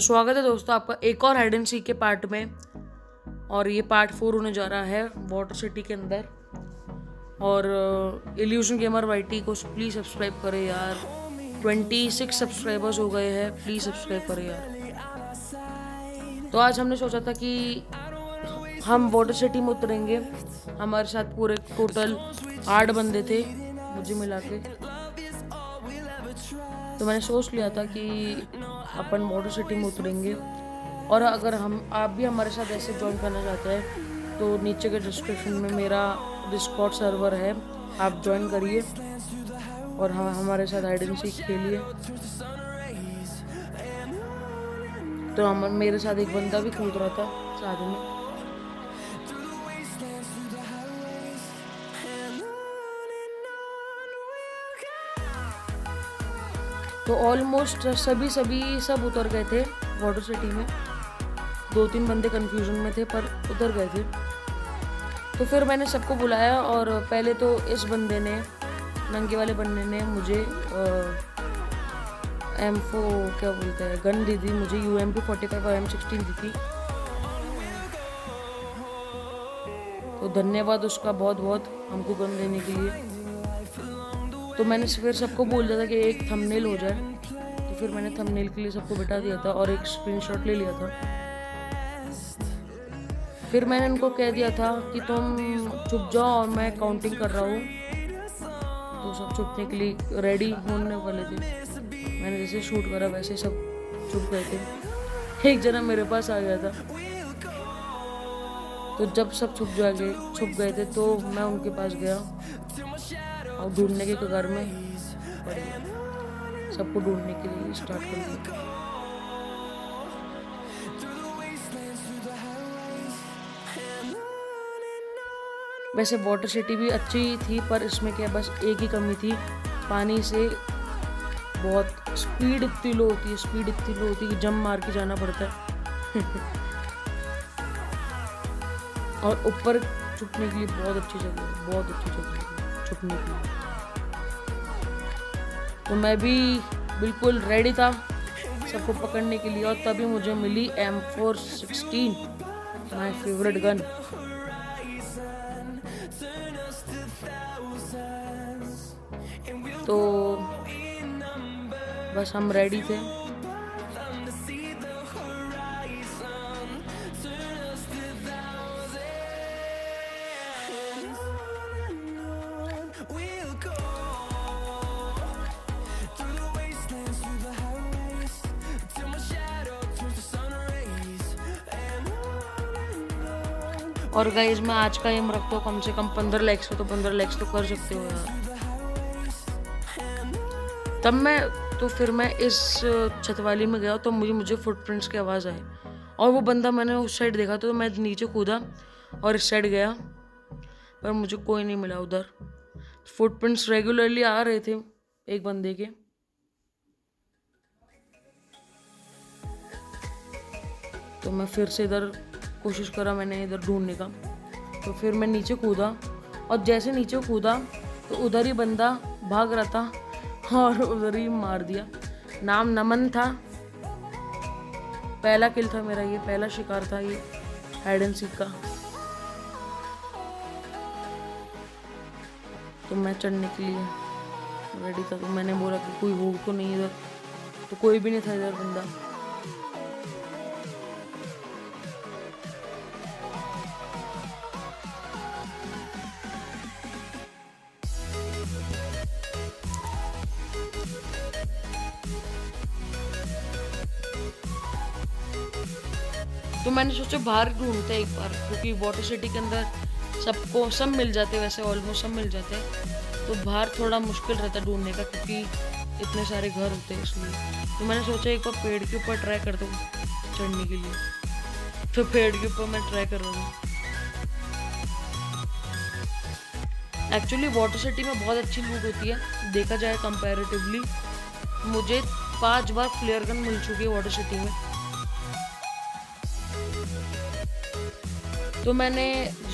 स्वागत है दोस्तों आपका एक और हाइड एंड सीक के पार्ट में। और ये पार्ट 4 होने जा रहा है वाटर सिटी के अंदर। और इल्यूशन गेमर वाईटी को प्लीज़ सब्सक्राइब करें यार। 26 सब्सक्राइबर्स हो गए हैं, प्लीज़ सब्सक्राइब करें यार। तो आज हमने सोचा था कि हम वाटर सिटी में उतरेंगे। हमारे साथ पूरे टोटल 8 बंदे थे मुझे मिला के। तो मैंने सोच लिया था कि अपन वाटर सिटी में उतरेंगे। और अगर आप भी हमारे साथ ऐसे ज्वाइन करना चाहते हैं तो नीचे के डिस्क्रिप्शन में मेरा डिस्कॉर्ड सर्वर है, आप ज्वाइन करिए और हम हमारे साथ हाइड एंड सीक खेलिए। तो मेरे साथ एक बंदा भी कूद रहा था साथ में। तो ऑलमोस्ट सब उतर गए थे वाटर सिटी में। 2-3 बंदे कंफ्यूजन में थे पर उतर गए थे। तो फिर मैंने सबको बुलाया और पहले तो इस बंदे ने, नंगे वाले बंदे ने मुझे M4 क्या बोलते हैं गन दी थी मुझे। UMP45 और M16 दी थी। तो धन्यवाद उसका बहुत बहुत हमको गन देने के लिए। तो मैंने फिर सबको बोल दिया था कि एक थंबनेल हो जाए। तो फिर मैंने थंबनेल के लिए सबको बिठा दिया था और एक स्क्रीनशॉट ले लिया था। फिर मैंने उनको कह दिया था कि तुम चुप जाओ और मैं काउंटिंग कर रहा हूँ। तो सब छुपने के लिए रेडी होने वाले थे। मैंने जैसे शूट करा वैसे सब छुप गए थे। एक जना मेरे पास आ गया था। तो जब सब छुप गए थे तो मैं उनके पास गया और ढूंढने के कगार में सबको ढूंढने के लिए स्टार्ट कर दिया। वैसे वाटर सिटी भी अच्छी थी पर इसमें क्या बस एक ही कमी थी, पानी से बहुत स्पीड इतनी लो होती है कि जंप मार के जाना पड़ता है। और ऊपर छुपने के लिए बहुत अच्छी जगह है छुपने के लिए। तो मैं भी बिल्कुल रेडी था सबको पकड़ने के लिए। और तभी मुझे मिली M416, माय फेवरेट गन। तो बस हम रेडी थे। और गाइस मैं आज का एम रखता हूँ कम से कम 15 लाइक्स पे। तो 15 लाइक्स तो कर सकते हो यार। फिर मैं इस छतवाली में गया तो मुझे फुटप्रिंट्स की आवाज़ आई। और वो बंदा, मैंने उस साइड देखा तो मैं नीचे कूदा और इस साइड गया पर मुझे कोई नहीं मिला उधर। फुटप्रिंट्स रेगुलरली आ रहे थे एक बंदे के। तो मैं फिर से इधर कोशिश करा मैंने इधर ढूंढने का। तो फिर मैं नीचे कूदा और जैसे नीचे कूदा तो उधर ही बंदा भाग रहा था और उधर ही मार दिया। नाम नमन था। पहला किल था मेरा, ये पहला शिकार था ये हाइड एंड सीक का। तो मैं चढ़ने के लिए रेडी था। तो मैंने बोला कि कोई हो तो नहीं इधर। तो कोई भी नहीं था इधर बंदा। तो मैंने सोचा बाहर ढूंढते एक बार, क्योंकि वाटर सिटी के अंदर सब मिल जाते, वैसे ऑलमोस्ट सब मिल जाते हैं। तो बाहर थोड़ा मुश्किल रहता है ढूंढने का क्योंकि इतने सारे घर होते हैं इसलिए। तो मैंने सोचा एक बार पेड़ के ऊपर ट्राई करता हूँ चढ़ने के लिए। तो पेड़ के ऊपर मैं ट्राई कर रहा हूँ। एक्चुअली वाटर सिटी में बहुत अच्छी लूट होती है देखा जाए कंपैरेटिवली। मुझे 5 बार फ्लेयर गन मिल चुकी है वाटर सिटी में। तो मैंने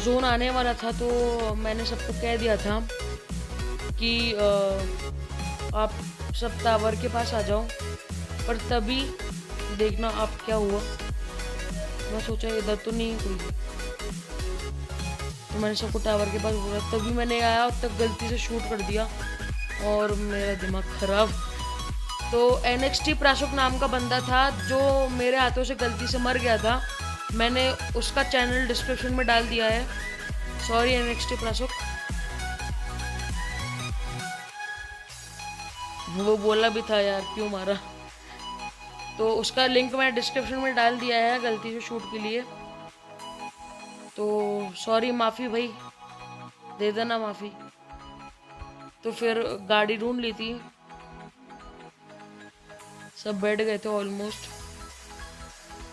जोन आने वाला था तो मैंने सबको कह दिया था कि आप सब टावर के पास आ जाओ, पर तभी देखना आप क्या हुआ। मैं सोचा इधर तो नहीं है कोई, तो मैंने सबको टावर के पास बोला, तभी मैंने आया तब गलती से शूट कर दिया और मेरा दिमाग खराब। तो NXT प्राशुक नाम का बंदा था जो मेरे हाथों से गलती से मर गया था, मैंने उसका चैनल डिस्क्रिप्शन में डाल दिया है। Sorry NXT Prashuk. वो बोला भी था यार क्यों मारा, तो उसका लिंक मैं डिस्क्रिप्शन में डाल दिया है गलती से शूट के लिए। तो सॉरी, माफ़ी भाई, दे देना माफ़ी। तो फिर गाड़ी ढूंढ ली थी, सब बैठ गए थे ऑलमोस्ट,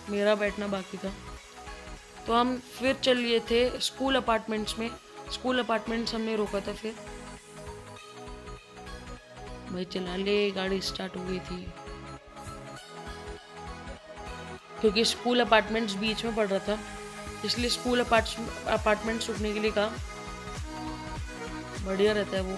मेरा बैठना बाकी था। तो हम फिर चल लिए थे स्कूल अपार्टमेंट्स में। स्कूल अपार्टमेंट्स हमने रोका था, फिर भाई चला ले, गाड़ी स्टार्ट हो गई थी क्योंकि स्कूल अपार्टमेंट्स बीच में पड़ रहा था, इसलिए स्कूल अपार्टमेंट्स रुकने के लिए कहा। बढ़िया रहता है वो।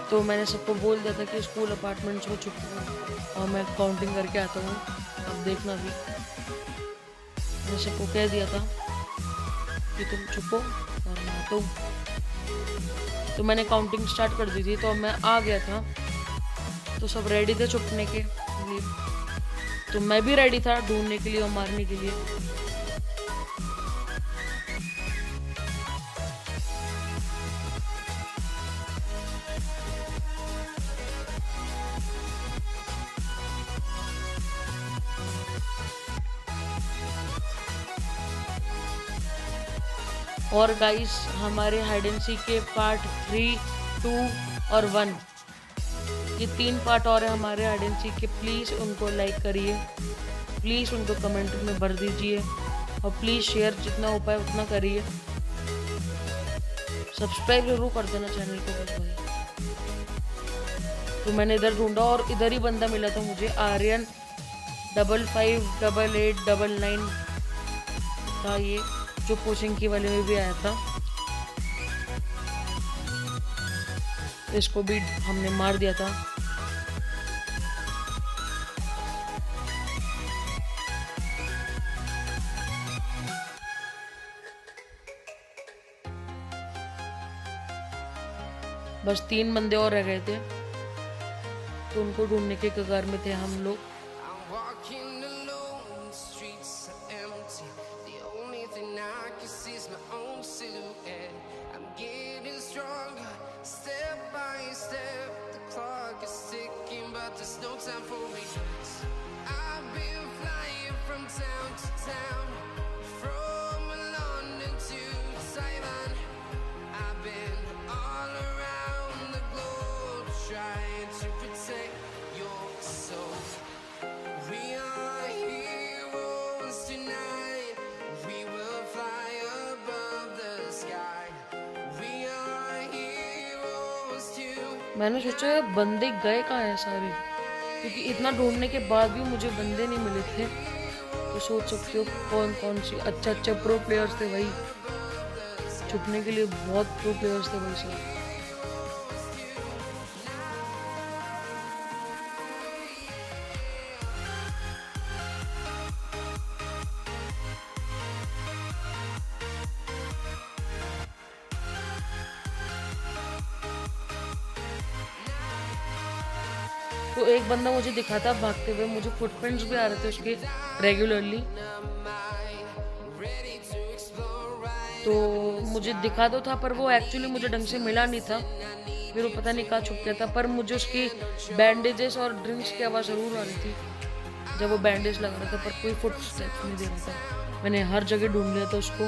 तो मैंने सबको बोल दिया था कि स्कूल अपार्टमेंट्स में चुप हो और मैं काउंटिंग करके आता हूँ, अब देखना भी। मैंने सबको कह दिया था कि तुम चुप हो और मैं आता हूँ। तो मैंने काउंटिंग स्टार्ट कर दी थी, तो मैं आ गया था, तो सब रेडी थे छुपने के लिए, तो मैं भी रेडी था ढूंढने के लिए और मारने के लिए। और गाइस, हमारे हाइड एंड सीक के पार्ट 3, 2 और 1, ये 3 पार्ट और है हमारे हाइड एंड सीक के। प्लीज़ उनको लाइक करिए, प्लीज़ उनको कमेंट में भर दीजिए और प्लीज़ शेयर जितना हो पाए उतना करिए। सब्सक्राइब जरूर कर देना चैनल को बस भाई। तो मैंने इधर ढूंढा और इधर ही बंदा मिला था मुझे, आर्यन 558899 था ये, जो पोशिंग की वाले में भी आया था। इसको भी हमने मार दिया था। बस 3 बंदे और रह गए थे, तो उनको ढूंढने के कगार में थे हम लोग। मैंने सोचा बंदे गए कहाँ हैं सारे, क्योंकि इतना ढूंढने के बाद भी मुझे बंदे नहीं मिले थे। तो सोच सकते हो कौन कौन सी अच्छे प्रो प्लेयर्स थे भाई, छुपने के लिए बहुत प्रो प्लेयर्स थे भाई सब। तो एक बंदा मुझे दिखा था भागते हुए, मुझे फुटप्रिंट्स भी आ रहे थे उसके रेगुलरली, तो मुझे दिखा तो था पर वो एक्चुअली मुझे ढंग से मिला नहीं था। फिर वो पता नहीं कहाँ छुप गया था, पर मुझे उसकी बैंडेजेस और ड्रिंक्स की आवाज़ ज़रूर आ रही थी जब वो बैंडेज लगा रहा था, पर कोई फुट स्टेप नहीं दे रहा था। मैंने हर जगह ढूंढ लिया था उसको,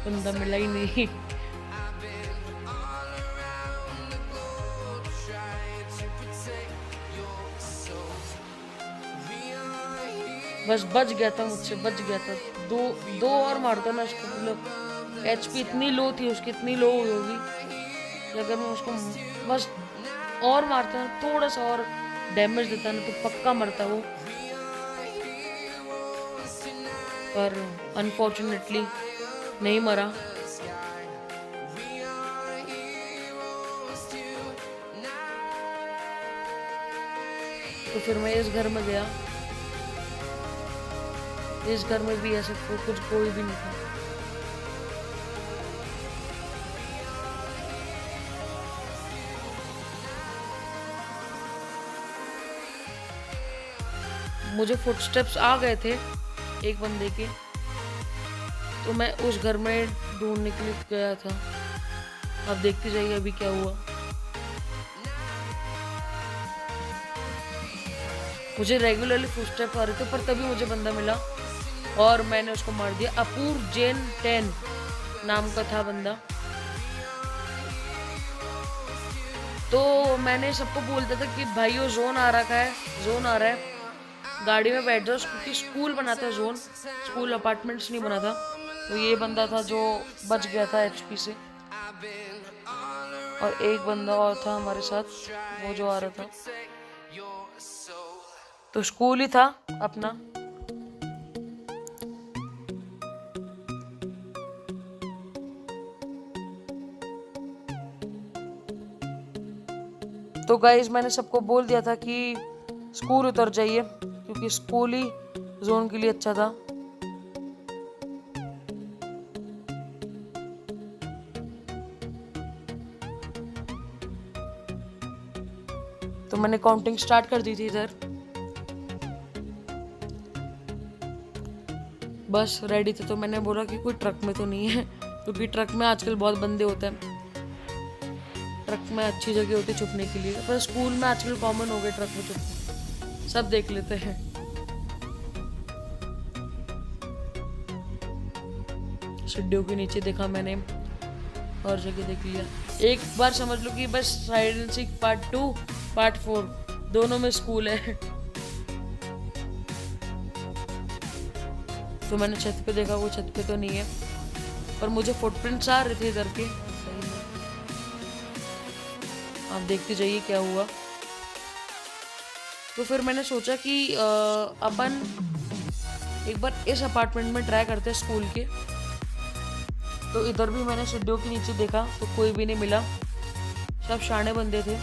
बंदा मिला ही नहीं। बस बच गया था मुझसे, बच गया था। दो और मारता ना उसको, मतलब एचपी इतनी लो थी उसकी, इतनी लो हुई होगी कि अगर मैं उसको बस और मारता ना, थोड़ा सा और डैमेज देता ना, तो पक्का मरता वो। पर अनफॉर्चुनेटली नहीं मरा। तो फिर मैं इस घर में गया। इस घर में भी ऐसे कुछ कोई भी नहीं था। मुझे फुटस्टेप्स आ गए थे एक बंदे के, तो मैं उस घर में ढूंढने के लिए गया था। अब देखते जाइए अभी क्या हुआ। मुझे रेगुलरली फुटस्टेप आ रहे थे, पर तभी मुझे बंदा मिला और मैंने उसको मार दिया। अपूर जैन 10 नाम का था बंदा। तो मैंने सबको बोलता था कि भाई वो जोन आ रखा है, जोन आ रहा है, गाड़ी में बैठ जाओ, क्योंकि स्कूल बना था जोन, स्कूल अपार्टमेंट्स नहीं बना था। तो ये बंदा था जो बच गया था एचपी से, और एक बंदा और था हमारे साथ वो जो आ रहा था। तो स्कूल ही था अपना। तो गाइस मैंने सबको बोल दिया था कि स्कूल उतर जाइए, क्योंकि स्कूल ही जोन के लिए अच्छा था। तो मैंने काउंटिंग स्टार्ट कर दी थी इधर। बस रेडी थे, तो मैंने बोला कि कोई ट्रक में तो नहीं है, क्योंकि ट्रक में आजकल बहुत बंदे होते हैं। ट्रक में अच्छी जगह होती है छुपने के लिए, पर स्कूल में आजकल कॉमन हो गए ट्रक में छुपने, सब देख लेते हैं। सीढ़ियों के नीचे देखा मैंने, और जगह देख लिया। एक बार समझ लो कि बस hide and seek part 2 part 4 दोनों में स्कूल है। तो मैंने छत पे देखा, वो छत पे तो नहीं है, पर मुझे फुटप्रिंट्स आ रहे थे इधर के। आप देखते जाइए क्या हुआ। तो फिर मैंने सोचा कि अपन एक बार इस अपार्टमेंट में ट्राई करते हैं स्कूल के। तो इधर भी मैंने सीढ़ियों के नीचे देखा, तो कोई भी नहीं मिला, सब शाने बंदे थे।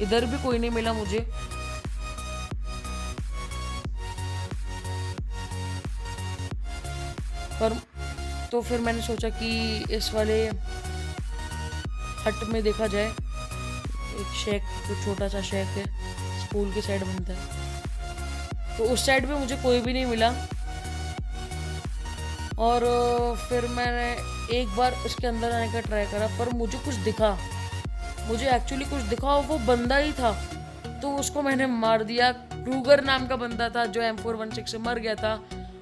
इधर भी कोई नहीं मिला मुझे। पर तो फिर मैंने सोचा कि इस वाले हट में देखा जाए। एक शेक, जो छोटा सा शेक है, स्कूल के साइड बनता है, तो उस साइड पे मुझे कोई भी नहीं मिला। और फिर मैंने एक बार इसके अंदर आने का ट्राई करा, पर मुझे कुछ दिखा, मुझे एक्चुअली कुछ दिखा, और वो बंदा ही था। तो उसको मैंने मार दिया। क्रूगर नाम का बंदा था जो M416 से मर गया था,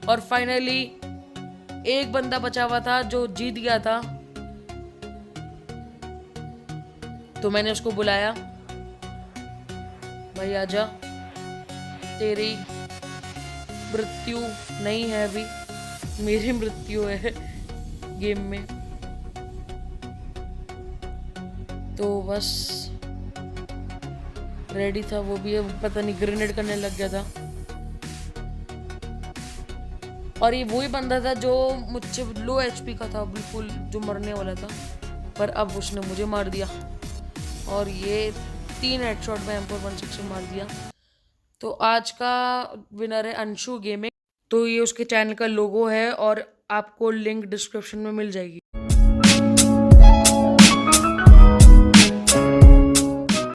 और फाइनली एक बंदा बचा हुआ था जो जीत गया था। तो मैंने उसको बुलाया, भाई आजा, तेरी मृत्यु नहीं है अभी, मेरी मृत्यु है गेम में। तो बस रेडी था वो भी, अब पता नहीं ग्रेनेड करने लग गया था। और ये वही बंदा था जो मुझसे लो एचपी का था बिल्कुल, जो मरने वाला था, पर अब उसने मुझे मार दिया, और ये 3 हेडशॉट में M416 से मार दिया। तो आज का विनर है अंशु गेमिंग। तो ये उसके चैनल का लोगो है, और आपको लिंक डिस्क्रिप्शन में मिल जाएगी।